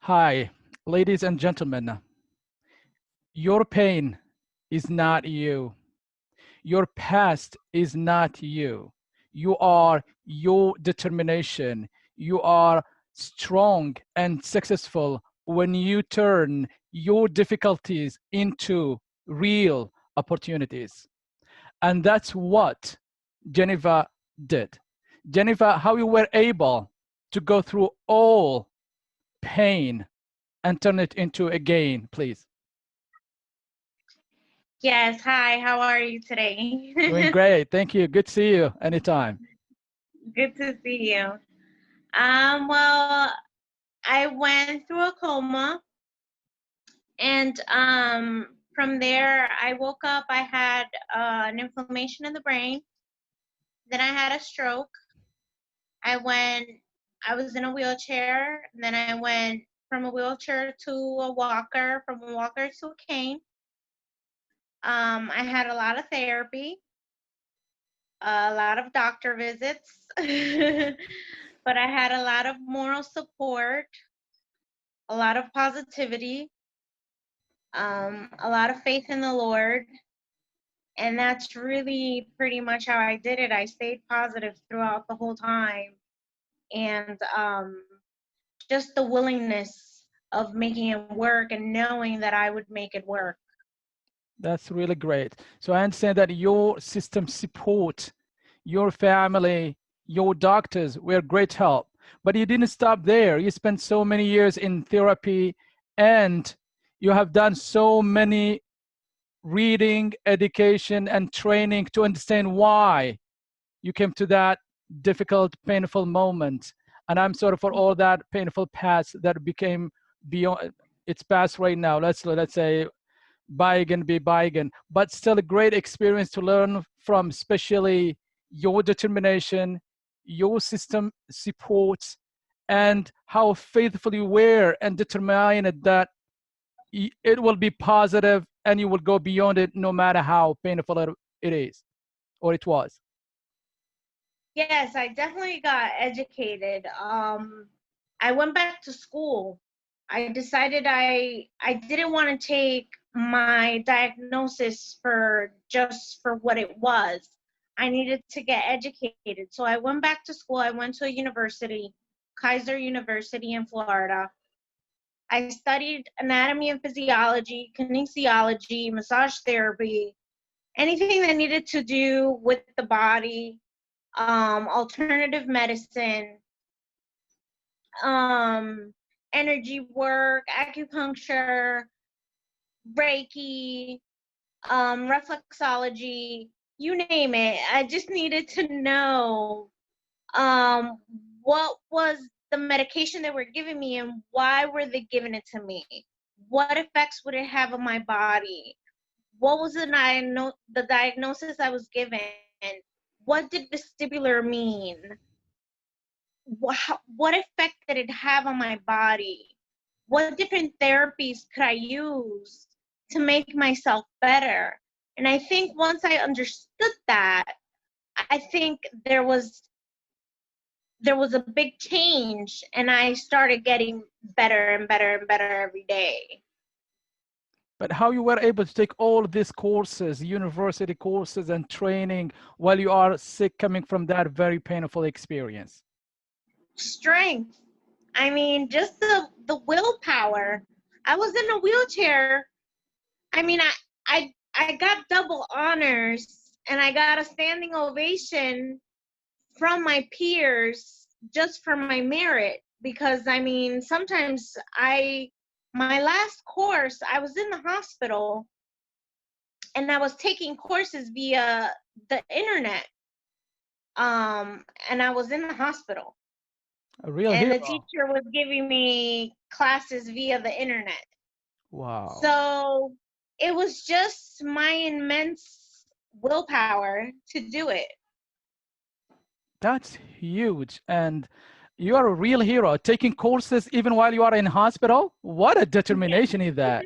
Hi, ladies and gentlemen. Your pain is not you. Your past is not you. You are your determination. You are strong and successful when you turn your difficulties into real opportunities. And that's what Geneva did. Geneva, how you were able to go through all pain and turn it into a gain, please. Yes, hi, how are you today? Doing great. Thank you. Good to see you anytime. Good to see you. Well, I went through a coma and from there I woke up, I had an inflammation in the brain. Then I had a stroke. I went, I was in a wheelchair, and then I went from a wheelchair to a walker, from a walker to a cane. I had a lot of therapy, a lot of doctor visits, but I had a lot of moral support, a lot of positivity, a lot of faith in the Lord. And that's really pretty much how I did it. I stayed positive throughout the whole time. And just the willingness of making it work and knowing that I would make it work. That's really great. So I understand that your system support, your family, your doctors were great help, but you didn't stop there. You spent so many years in therapy and you have done so many reading, education, and training to understand why you came to that difficult, painful moment. And I'm sorry for all that painful past that became beyond its past right now. Let's say bygone be bygone, but still a great experience to learn from, especially your determination, your system supports, and how faithful you were and determined that it will be positive and you will go beyond it no matter how painful it is or it was. Yes, I definitely got educated. I went back to school. I decided I didn't want to take my diagnosis for just for what it was. I needed to get educated. So I went back to school. I went to a university, Kaiser University in Florida. I studied anatomy and physiology, kinesiology, massage therapy, anything that needed to do with the body, alternative medicine, energy work, acupuncture, Reiki, reflexology, you name it. I just needed to know um, what was the medication they were giving me and why were they giving it to me? What effects would it have on my body? What was the diagnosis I was given? What did vestibular mean? What effect did it have on my body? What different therapies could I use to make myself better? And I think once I understood that, I think there was a big change, and I started getting better and better and better every day. But how you were able to take all these courses, university courses and training while you are sick coming from that very painful experience? Strength. I mean, just the willpower. I was in a wheelchair. I mean, I got double honors and I got a standing ovation from my peers just for my merit, because I mean, sometimes my last course, I was in the hospital and I was taking courses via the internet. And I was in the hospital A real and the hero. teacher was giving me classes via the internet. Wow. So it was just my immense willpower to do it. That's huge. And you are a real hero taking courses even while you are in hospital. What a determination is that?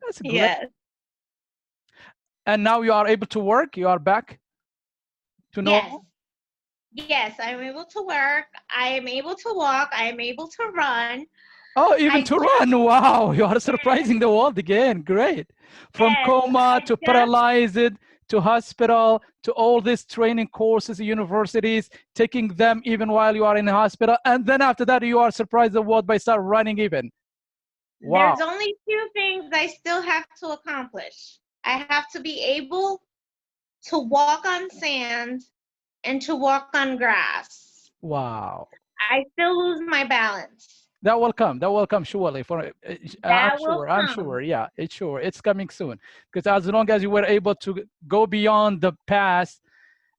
That's great. Yes. And now you are able to work. You are back to Yes. normal. Yes, I'm able to work. I am able to walk. I am able to run. Oh, even I to run. Wow, you are just, surprising the world again. Great. From yes, coma I to just, paralyzed to hospital to all these training courses, universities, taking them even while you are in the hospital. And then after that, you are surprised the world by start running even. Wow. there's only two things I still have to accomplish. I have to be able to walk on sand and to walk on grass. Wow. I still lose my balance. That will come. That will come surely. For I'm That will sure. I'm come. sure. Yeah, it's sure. It's coming soon. Because as long as you were able to go beyond the past,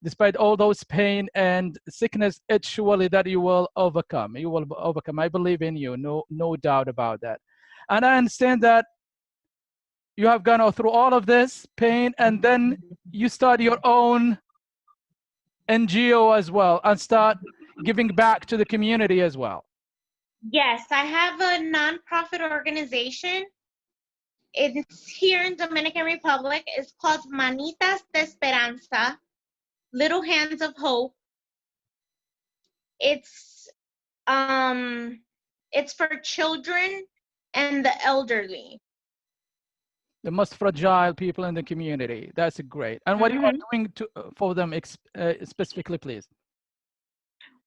despite all those pain and sickness, it's surely that you will overcome. You will overcome. I believe in you. No doubt about that. And I understand that you have gone through all of this pain, and then you start your own NGO as well, and start giving back to the community as well. Yes, I have a nonprofit organization. It's here in Dominican Republic. It's called Manitas de Esperanza, Little Hands of Hope. It's for children and the elderly. The most fragile people in the community. That's great. And what you are doing to, for them specifically, please?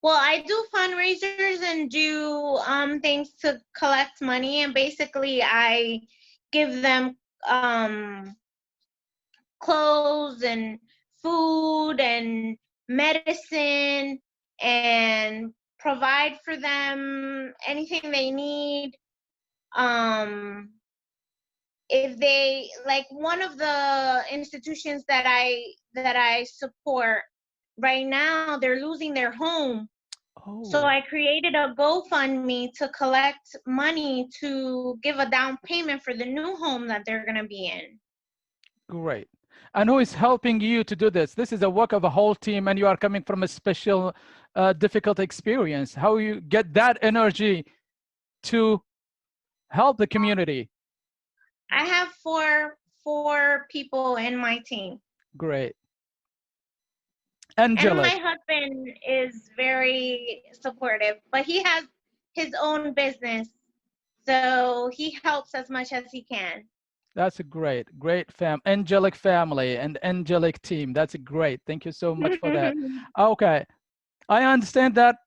Well, I do fundraisers and do things to collect money, and basically I give them clothes and food and medicine and provide for them anything they need. If they like, one of the institutions that I support right now, they're losing their home. So Oh, I created a GoFundMe to collect money to give a down payment for the new home that they're going to be in. great. And who is helping you to do this? This is a work of a whole team, and you are coming from a special, difficult experience. How you get that energy to help the community? I have four people in my team. Great. And my Angelic. husband is very supportive, but he has his own business, so he helps as much as he can. That's a great angelic family and angelic team. That's great. Thank you so much for that. Okay. I understand that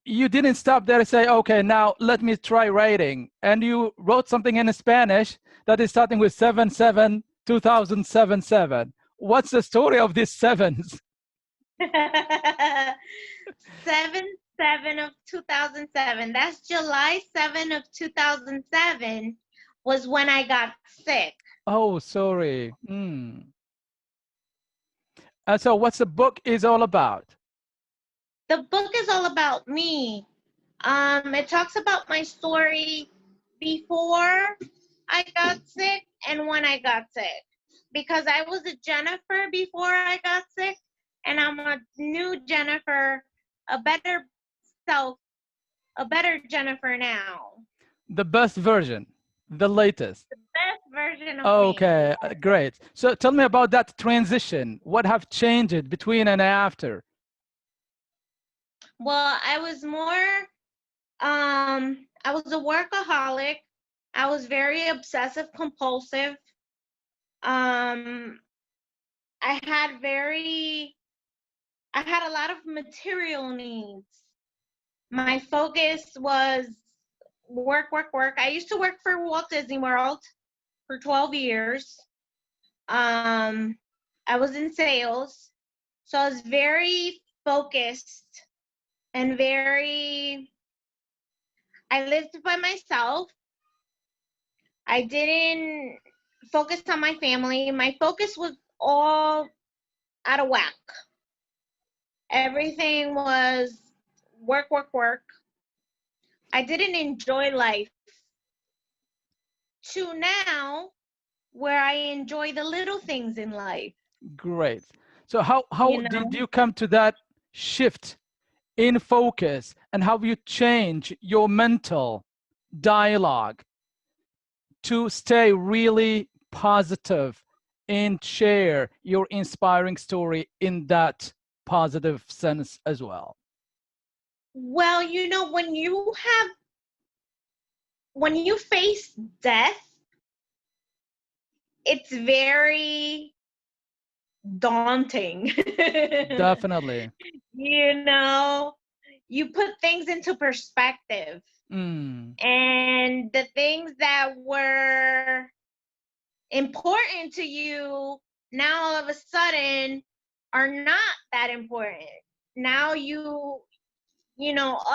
you didn't stop there and say, okay, now let me try writing. And you wrote something in Spanish that is starting with 7/7/2077. What's the story of these sevens? 7/7 of 2007. That's July 7 of 2007 was when I got sick. Oh, sorry. And so what's the book is all about? The book is all about me. It talks about my story before I got sick and when I got sick. Because I was a Jennifer before I got sick, and I'm a new Jennifer, a better self, a better Jennifer now. The best version, the latest. The best version of Okay, me. great. So tell me about that transition. What have changed between and after? Well, I was a workaholic. I was very obsessive compulsive. I had a lot of material needs. My focus was work, work, work. I used to work for Walt Disney World for 12 years. I was in sales. So I was very focused and I lived by myself. I didn't focus on my family. My focus was all out of whack. Everything was work, work, work. I didn't enjoy life. To now, where I enjoy the little things in life. Great. So how You did know? you come to that shift in focus, and how you change your mental dialogue to stay really positive and share your inspiring story in that positive sense as well? Well, when you face death, it's very daunting. Definitely. You put things into perspective. And the things that were important to you now all of a sudden are not that important. Now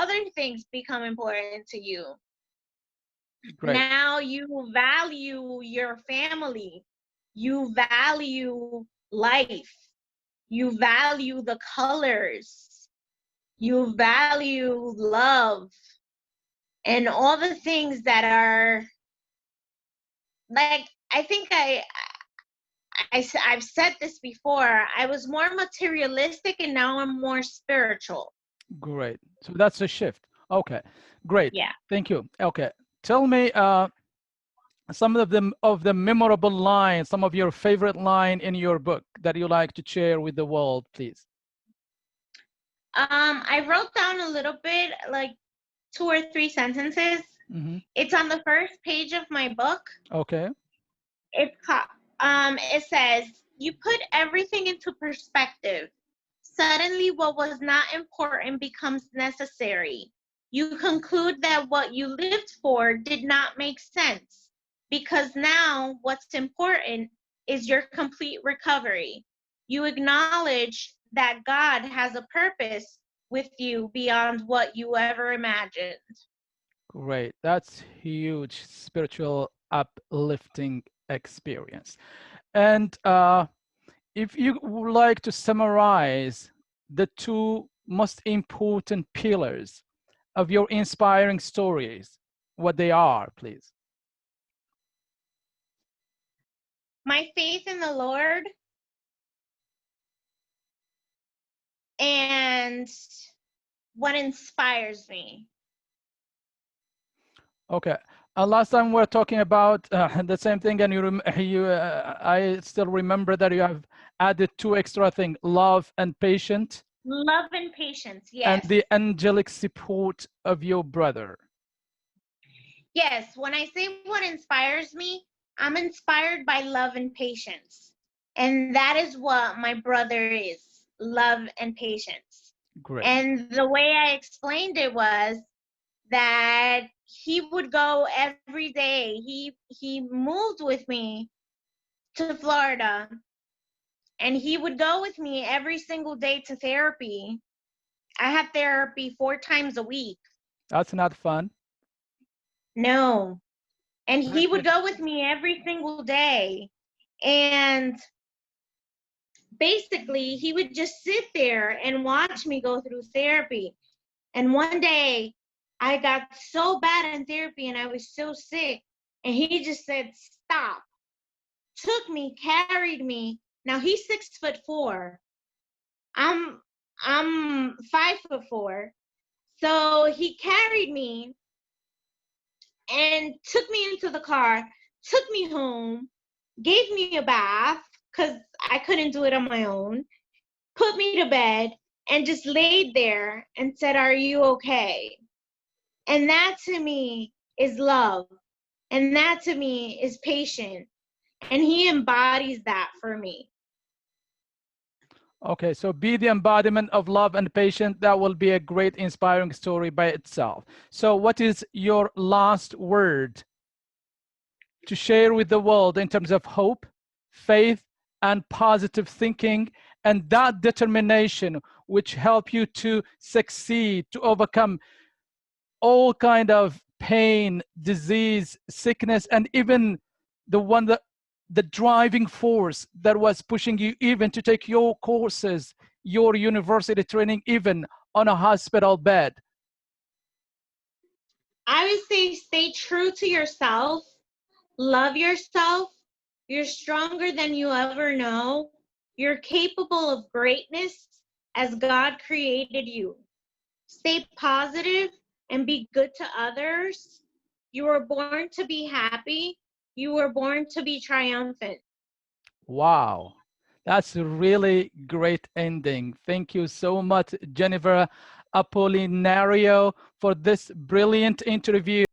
other things become important to you. Great. Now you value your family. You value life. You value the colors. You value love. And all the things that are like, I think I've said this before. I was more materialistic and now I'm more spiritual. Great. So that's a shift. Okay, great. Yeah. Thank you. Okay, tell me some of the memorable lines, some of your favorite line in your book that you like to share with the world, please. I wrote down a little bit, like 2 or 3 sentences. It's on the first page of my book. Okay. It says, you put everything into perspective. Suddenly what was not important becomes necessary. You conclude that what you lived for did not make sense, because now what's important is your complete recovery. You acknowledge that God has a purpose with you beyond what you ever imagined. Great. That's huge spiritual uplifting experience. And if you would like to summarize the 2 most important pillars of your inspiring stories, what they are, please. My faith in the Lord and what inspires me. Okay. Last time we were talking about the same thing, and I still remember that you have added 2 extra things: love and patience. Love and patience, yes. And the angelic support of your brother. Yes, when I say what inspires me, I'm inspired by love and patience. And that is what my brother is, love and patience. Great. And the way I explained it was that he would go every day. He moved with me to Florida, and he would go with me every single day to therapy. I had therapy 4 times a week. That's not fun. No. And he would go with me every single day. And basically, he would just sit there and watch me go through therapy. And one day, I got so bad in therapy and I was so sick. And he just said, stop. Took me, carried me. Now he's 6'4". I'm 5'4". So he carried me and took me into the car, took me home, gave me a bath because I couldn't do it on my own, put me to bed, and just laid there and said, are you okay? And that to me is love. And that to me is patience. And he embodies that for me. Okay, so be the embodiment of love and patience. That will be a great inspiring story by itself. So what is your last word to share with the world in terms of hope, faith, and positive thinking, and that determination which help you to succeed, to overcome all kind of pain, disease, sickness, and even the driving force that was pushing you even to take your courses, your university training, even on a hospital bed? I would say stay true to yourself, love yourself. You're stronger than you ever know. You're capable of greatness as God created you. Stay positive and be good to others. You were born to be happy. You were born to be triumphant. Wow, That's a really great ending. Thank you so much, Jennifer Apollinario, for this brilliant interview.